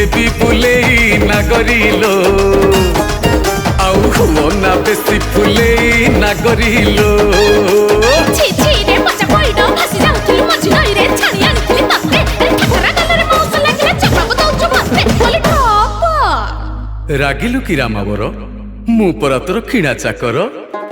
JCB बुलेई नागरिलो आउ हुओ ना बेसी फुलेई नागरिलो ছি ছি রে পচা কইডো ভাসি যাউথিলু মঝি নই রে ছানি আনিছিলি ততে ঠাকরা গলরে মাউস লাগিলে চাপাবো দউଛୁ মতে বলি ঠপ रागिलु कि रामावर मु परा तोर किणा चाकर